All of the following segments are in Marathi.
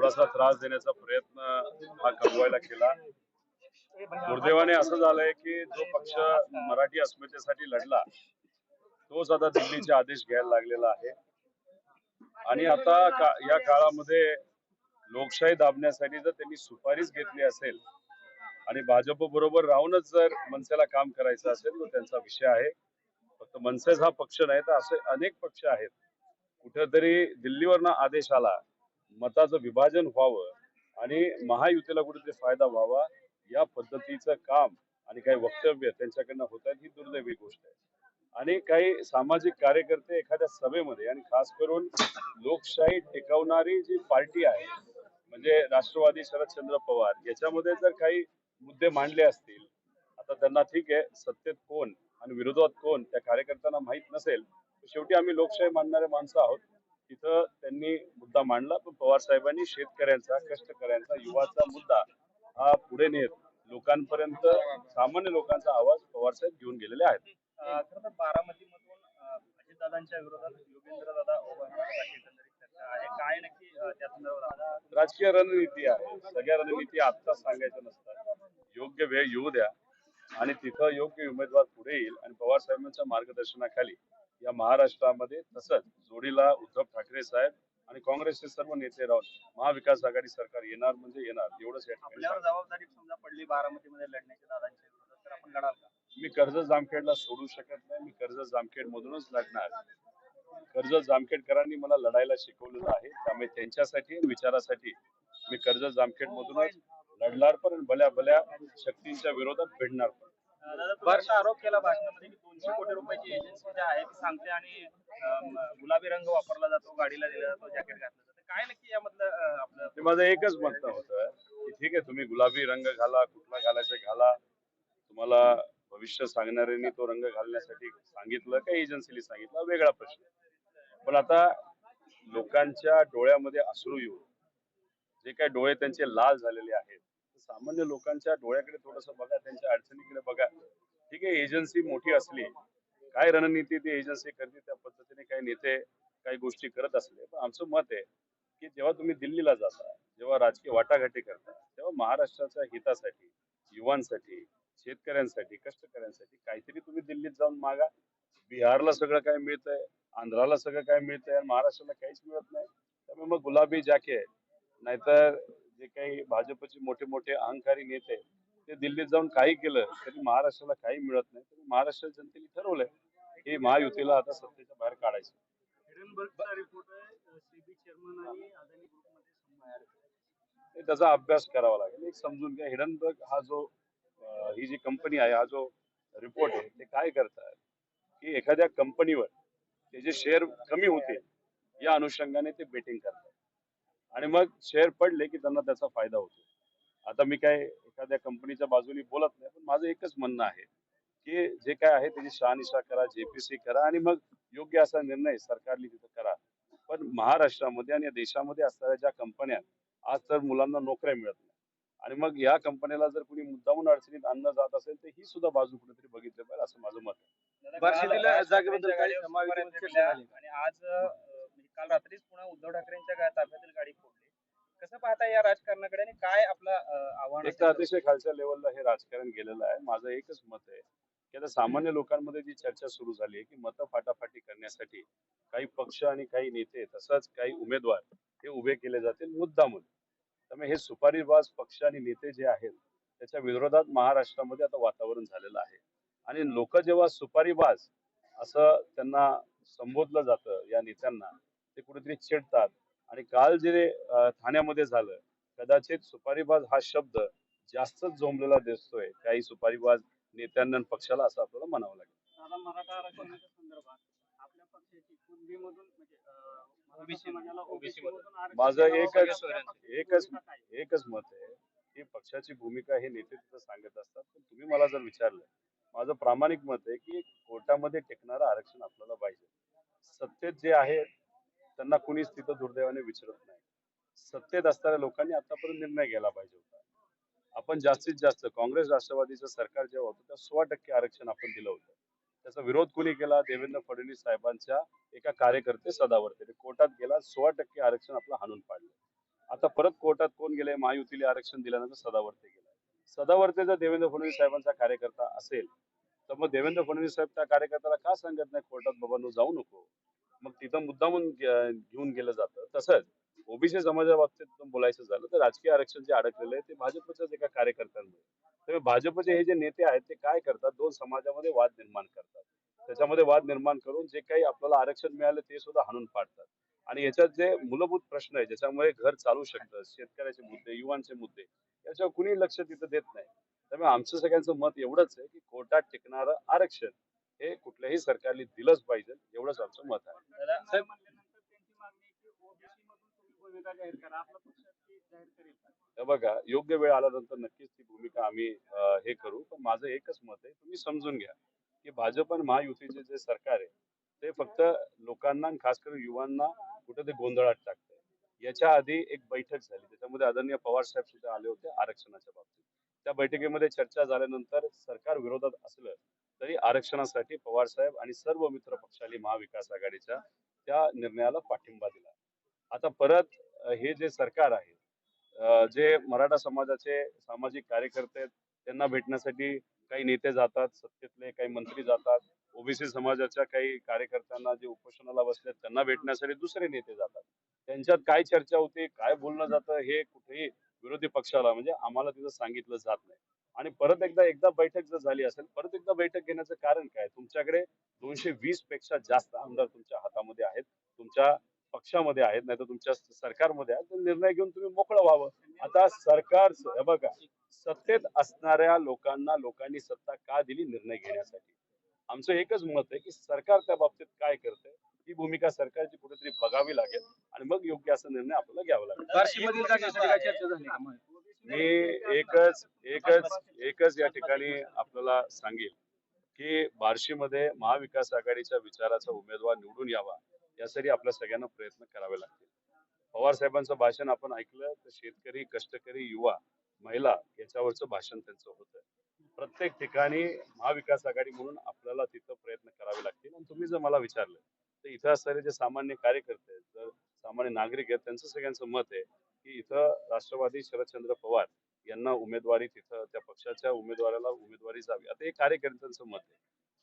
थोडासा त्रास देण्याचा प्रयत्न हा कमवायला केला. दुर्दैवाने असं झालंय की जो पक्ष मराठी अस्मितेसाठी लढला तोच आता दिल्लीचे आदेश घ्यायला लागलेला आहे. आणि आता या काळामध्ये लोकशाही दाबण्यासाठी जर त्यांनी सुपारीच घेतली असेल आणि भाजप बरोबर राहूनच जर मनसेला काम करायचं असेल तर त्यांचा विषय आहे. फक्त मनसेच हा पक्ष नाही तर असे अनेक पक्ष आहेत. कुठेतरी दिल्लीवरनं आदेश आला, मताचं विभाजन व्हावं आणि महायुतीला कुठेतरी फायदा व्हावा या पद्धतीचं काम आणि काही वक्तव्य त्यांच्याकडनं होत आहेत ही दुर्दैवी गोष्ट आहे. आणि काही सामाजिक कार्यकर्ते एखाद्या सभेमध्ये आणि खास करून लोकशाही टिकवणारी जी पार्टी आहे म्हणजे राष्ट्रवादी शरदचंद्र पवार याच्यामध्ये जर काही मुद्दे मांडले असतील, आता त्यांना ठीक आहे सत्तेत कोण आणि विरोधात कोण त्या कार्यकर्त्यांना माहित नसेल, शेवटी आम्ही लोकशाही मानणारे माणसं आहोत. तिथं त्यांनी मुद्दा मांडला, पण पवार साहेबांनी शेतकऱ्यांचा, कष्टकऱ्यांचा, युवाचा मुद्दा हा पुढे नेत लोकांपर्यंत सामान्य लोकांचा आवाज पवार साहेब घेऊन गेलेले आहेत. खरं तर बारामतीमधून अजितदादांच्या विरोधात योगेंद्र दादा उभारण्याची एकंदरीत चर्चा आहे. काय नक्की त्या संदर्भात राजकीय रणनीती आहे. सगळ्या रणनीती आत्ताच सांगायच्या नसतात. योग्य वेळ येऊ द्या आणि तिथं योग्य उमेदवार पुढे येईल आणि पवार साहेबांच्या मार्गदर्शनाखाली या महाराष्ट्रामध्ये तसंच जोडीला उद्धव ठाकरे साहेब आणि काँग्रेसचे सर्व नेते राहून महाविकास आघाडी सरकार येणार म्हणजे येणार एवढंच या ठिकाणी आपल्यावर जबाबदारी समजा पडली बारामतीमध्ये लढण्याची दादांच्या विरोधात तर आपण लढाल का? मी कर्जत जामखेडला सोडू शकत नाही. मी कर्जत जामखेड मधूनच लढणार. कर्जत जामखेडकरांनी मला लढायला शिकवलेलं आहे, त्यामुळे त्यांच्यासाठी विचारासाठी मी कर्जत जामखेड मधूनच लढणार पण भल्या भल्या शक्तींच्या विरोधात भिडणार पण. बराचसा आरोप केला भाषणामध्ये की 200 कोटी रुपयाची एजन्सी जी आहे ती सांगते आणि गुलाबी रंग वापरला जातो, गाडीला दिला जातो, जॅकेट घातलं जातं. काय नक्की यामधलं आपलं? माझं एकच म्हणणं होतं की ठीक आहे तुम्ही गुलाबी रंग घाला, कुठला घालायचा घाला. तुम्हाला भविष्य सांगणाऱ्यांनी तो रंग घालण्यासाठी सांगितलं का एजन्सीने सांगितलं वेगळा प्रश्न. पण आता लोकांच्या डोळ्यामध्ये अश्रू येऊन जे काही डोळे त्यांचे लाल झालेले आहेत, सामान्य लोकांच्या डोळ्याकडे थोडस बघा, त्यांच्या अडचणीकडे बघा. ठीक आहे एजन्सी मोठी असली, काय रणनीती ती एजन्सी करते त्या पद्धतीने काही नेते काही गोष्टी करत असले, पण आमचं मत आहे की जेव्हा तुम्ही दिल्लीला जाता, जेव्हा राजकीय वाटाघाटी करता, तेव्हा महाराष्ट्राच्या हितासाठी, युवांसाठी, शेतकऱ्यांसाठी, कष्टकऱ्यांसाठी काहीतरी तुम्ही दिल्लीत जाऊन मागा. बिहारला सगळं काय मिळतंय, आंध्राला सगळं काय मिळतंय, महाराष्ट्राला काहीच मिळत नाही. त्यामुळे मग गुलाबी जॅकेट नाहीतर जे काही भाजपचे मोठे मोठे अहंकारी नेते ते दिल्लीत जाऊन काही केलं तरी महाराष्ट्राला काही मिळत नाही. तरी महाराष्ट्र जनतेने ठरवलंय की महायुतीला आता सत्तेच्या बाहेर काढायचं. त्याचा अभ्यास करावा लागेल. एक समजून घ्या, हिडनबर्ग हा जो ही जी कंपनी आहे, हा जो रिपोर्ट आहे, ते काय करतात की एखाद्या कंपनीवर त्याचे शेअर कमी होतील या अनुषंगाने ते बेटिंग करतात आणि मग शेअर पडले की त्यांना त्याचा फायदा होतो. आता मी काय एखाद्या कंपनीच्या बाजूने बोलत नाही, पण माझं एकच म्हणणं आहे की जे काय आहे त्याची शहानिशा करा, जेपीसी करा आणि मग योग्य असा निर्णय सरकारने तिथं करा. पण महाराष्ट्रामध्ये आणि या देशामध्ये असणाऱ्या ज्या कंपन्या आज तर मुलांना नोकऱ्या मिळत नाही आणि मग या कंपन्याला जर कोणी मुद्दामून अडचणीत आणलं जात असेल तर ही सुद्धा बाजू कुठेतरी बघितलं पाहिजे असं माझं मत आहे. आणि आज काल रात्रीच पुन्हा उद्धव ठाकरेंच्या ताफ्यातील गाडी फोडली. कसं पाहता या राजकारणाकडे आणि काय आपलं आव्हान? एक तर अतिशय खालच्या लेवलला हे राजकारण गेलेलं आहे. माझं एकच मत आहे की आता सामान्य लोकांमध्ये जी चर्चा सुरू झाली आहे की मतं फाटाफाटी करण्यासाठी काही पक्ष आणि काही नेते तसंच काही उमेदवार हे उभे केले जातील मुद्दामून. त्यामुळे हे सुपारीबाज पक्ष आणि नेते जे आहेत त्याच्या विरोधात महाराष्ट्रामध्ये आता वातावरण झालेलं आहे आणि लोक जेव्हा सुपारीबाज असं त्यांना संबोधलं जातं या नेत्यांना, ते कुठेतरी चिडतात आणि काल जे ठाण्यामध्ये झालं, कदाचित सुपारीबाज हा शब्द जास्तच जोमलेला दिसतोय काही सुपारीबाज नेत्यांना आणि पक्षाला असं आपल्याला म्हणावं लागेल. मराठा आरक्षणाच्या संदर्भात आपल्या पक्षाची कुणबीमधून माझं एकच मत आहे की पक्षाची भूमिका हे नेते तिथं सांगत असतात. पण तुम्ही मला जर विचारलं, माझं प्रामाणिक मत आहे की कोर्टामध्ये टिकणारं आरक्षण आपल्याला पाहिजे. सत्तेत जे आहे त्यांना कुणीच तिथं दुर्दैवाने विचारत नाही. सत्तेत असणाऱ्या लोकांनी आतापर्यंत निर्णय घ्यायला पाहिजे होता. आपण जास्तीत जास्त काँग्रेस राष्ट्रवादीचं सरकार जेव्हा होतं तेव्हा 16% आरक्षण आपण दिलं होतं. त्याचा विरोध कोणी केला? देवेंद्र फडणवीस साहेबांच्या एका कार्यकर्ते सदावर्ते कोर्टात गेला, 16% आरक्षण आपलं हाणून पाडलं. आता परत कोर्टात कोण गेले, महायुतीला आरक्षण दिल्यानंतर सदावर्ते गेला. सदावर्ते जर देवेंद्र फडणवीस साहेबांचा कार्यकर्ता असेल तर मग देवेंद्र फडणवीस साहेब त्या कार्यकर्त्याला का सांगत नाही कोर्टात, बाबा जाऊ नको. मग तिथं मुद्दामून घेऊन गेलं जातं. तसंच ओबीसी समाजा बाबतीत बोलायचं झालं तर राजकीय आरक्षण जे अडकलेलं आहे ते भाजपच्याच एका कार्यकर्त्यांमुळे. त्यामुळे भाजपचे हे जे नेते आहेत ते काय करतात, दोन समाजामध्ये वाद निर्माण करतात. त्याच्यामध्ये वाद निर्माण करून जे काही आपल्याला आरक्षण मिळालं ते सुद्धा हाणून पाडतात. आणि याच्यात जे मूलभूत प्रश्न आहे ज्याच्यामुळे घर चालू शकतं, शेतकऱ्याचे मुद्दे, युवांचे मुद्दे, याच्यावर कुणी लक्ष तिथं देत नाही. त्यामुळे आमचं सगळ्यांचं मत एवढंच आहे की कोर्टात टिकणारं आरक्षण हे कुठल्याही सरकारने दिलंच पाहिजे, एवढंच आमचं मत आहे. दादा, साहेब म्हणल्यानंतर त्यांची मागणी आहे की ओबीसी मधून तुम्ही भूमिका जाहीर करा. आपला पक्ष ती जाहीर करेल का? हे बघा, योग्य वेळ आल्यानंतर नक्कीच ती भूमिका आम्ही हे करू. पण माझं एकच मत आहे, तुम्ही समजून घ्या की भाजप आणि महायुतीचे जे सरकार आहे ते फक्त लोकांना आणि खास करून युवांना कुठे ते गोंधळात टाकतंय. याच्या आधी एक बैठक झाली त्याच्यामध्ये आदरणीय पवार साहेब सुद्धा आले होते आरक्षणाच्या बाबतीत. त्या बैठकीमध्ये चर्चा झाल्यानंतर सरकार विरोधात असलं तरी आरक्षणासाठी पवार साहेब आणि सर्व मित्र पक्षांनी महाविकास आघाडीच्या त्या निर्णयाला पाठिंबा दिला. आता परत हे जे सरकार आहे, जे मराठा समाजाचे सामाजिक कार्यकर्ते आहेत त्यांना भेटण्यासाठी काही नेते जातात, सत्तेतले काही मंत्री जातात. ओबीसी समाजाच्या काही कार्यकर्त्यांना जे उपोषणाला बसलेत त्यांना भेटण्यासाठी दुसरे नेते जातात. त्यांच्यात काय चर्चा होते, काय बोलणं जातं हे कुठेही विरोधी पक्षाला म्हणजे आम्हाला तिथं सांगितलं जात नाही. आणि परत एकदा बैठक जर झाली असेल, परत एकदा बैठक घेण्याचं कारण काय? तुमच्याकडे 220 पेक्षा जास्त आमदार तुमच्या हातामध्ये आहेत, तुमच्या पक्षामध्ये आहेत, नाही तर तुमच्या सरकारमध्ये आहेत. तर निर्णय घेऊन तुम्ही मोकळं व्हावं. आता सरकार हे बघा, सत्तेत असणाऱ्या लोकांना लोकांनी सत्ता का दिली निर्णय घेण्यासाठी. आमचं एकच मत आहे की सरकार त्या बाबतीत काय करतंय ही भूमिका सरकारची कुठेतरी बघावी लागेल आणि मग योग्य असा निर्णय आपल्याला घ्यावा लागेल. बार्शीमधील जागेसाठी काय चर्चा झाली का मग? मी एकच या ठिकाणी आपल्याला सांगेल की बार्शीमध्ये महाविकास आघाडीच्या विचाराचा उमेदवार निवडून यावा यासाठी आपल्या सगळ्यांना प्रयत्न करावे लागतील. पवार साहेबांचं भाषण आपण ऐकलं तर शेतकरी, कष्टकरी, युवा, महिला याच्यावरचं भाषण त्यांचं होतं. प्रत्येक ठिकाणी महाविकास आघाडी म्हणून आपल्याला तिथं प्रयत्न करावे लागतील. आणि तुम्ही जर मला विचारलं तर इथं असणारे जे सामान्य कार्यकर्ते आहेत, जर सामान्य नागरिक आहेत, त्यांचं सगळ्यांचं मत आहे की इथं राष्ट्रवादी शरदचंद्र पवार यांना उमेदवारी, तिथं त्या पक्षाच्या उमेदवाराला उमेदवारी जावी. आता हे कार्यकर्त्यांचं मत आहे.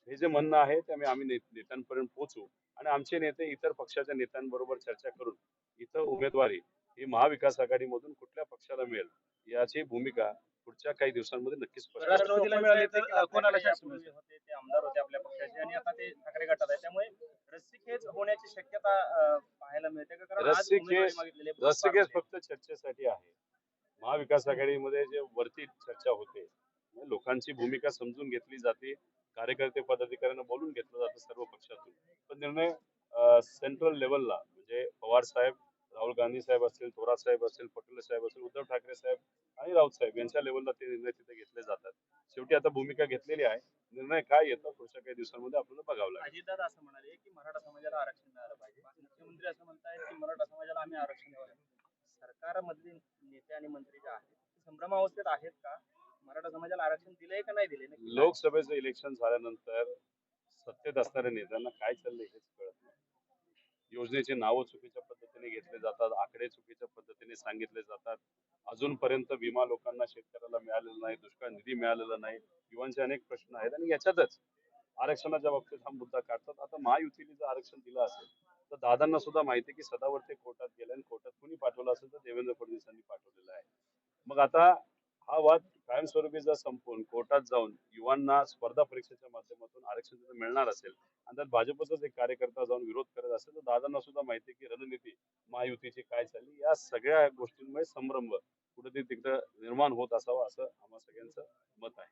हे जे म्हणणं आहे ते आम्ही नेत्यांपर्यंत पोहोचू आणि आमचे नेते इतर पक्षाच्या नेत्यांबरोबर चर्चा करून इथं उमेदवारी ही महाविकास आघाडीमधून कुठल्या पक्षाला मिळेल याची भूमिका पुढच्या काही दिवसांमध्ये नक्कीच स्पष्ट होईल. राष्ट्रवादीला मिळाली तर कोणाला शासन होते? ते आमदार होते आपल्या पक्षाचे आणि आता ते ठाकरे गटात आहे. त्यामुळे रस्सीखेच होण्याची शक्यता पाहायला मिळते का? कारण आज उमेदवारी मागितलेली आहे. रस्सीखेच फक्त चर्चेसाठी आहे. महाविकास आघाडीमध्ये जे वरती चर्चा होते, लोकांची भूमिका समजून घेतली जाते, कार्यकर्ते पदाधिकाऱ्यांना बोलून घेतलं जातं सर्व पक्षातून. पण निर्णय सेंट्रल लेवलला म्हणजे पवार साहेब, राहुल गांधी साहेब असतील, थोरात साहेब असतील, पटेल साहेब असतील, उद्धव ठाकरे साहेब आणि राऊत साहेब यांच्या लेवलला ते निर्णय तिथे घेतले जातात. शेवटी आता भूमिका घेतलेली आहे. निर्णय काय येतो पुढच्या काही दिवसांमध्ये आपल्याला बघावं लागेल. अजितदादा असं म्हणाले की मराठा समाजाला आरक्षण मिळालं पाहिजे. मुख्यमंत्री असं म्हणतायत की मराठा समाजाला आम्ही आरक्षण द्यावं. सरकारमधले नेते आणि मंत्री जे आहेत ते संभ्रमावस्थेत आहेत का? मराठा समाजाला आरक्षण दिलंय का नाही दिले? लोकसभेचं इलेक्शन झाल्यानंतर सत्तेत असणाऱ्या नेत्यांना काय चाललंय हेच कळत नाही. योजनेचे नावं चुकीच्या पद्धतीने घेतले जातात, आकडे चुकीच्या पद्धतीने सांगितले जातात. अजूनपर्यंत विमा लोकांना, शेतकऱ्याला मिळालेला नाही, दुष्काळ निधी मिळालेला नाही, युवांचे अनेक प्रश्न आहेत आणि याच्यातच आरक्षणाच्या बाबतीत हा मुद्दा काढतात. आता महायुतीने जर आरक्षण दिलं असेल तर दादांना सुद्धा माहिती आहे की सदावर्ते कोर्टात गेले आणि कोर्टात कुणी पाठवलं असेल तर देवेंद्र फडणवीसांनी पाठवलेलं आहे. मग आता हा वाद कायमस्वरूपी जर संपवून कोर्टात जाऊन युवांना स्पर्धा परीक्षेच्या माध्यमातून आरक्षण जर मिळणार असेल आणि त्यात भाजपचाच एक कार्यकर्ता जाऊन विरोध करत असेल तर दादांना सुद्धा माहिती आहे की रणनीती महायुतीची काय चालली. या सगळ्या गोष्टींमुळे संभ्रम कुठेतरी तिकडं निर्माण होत असावा असं आम्हा सगळ्यांचं मत आहे.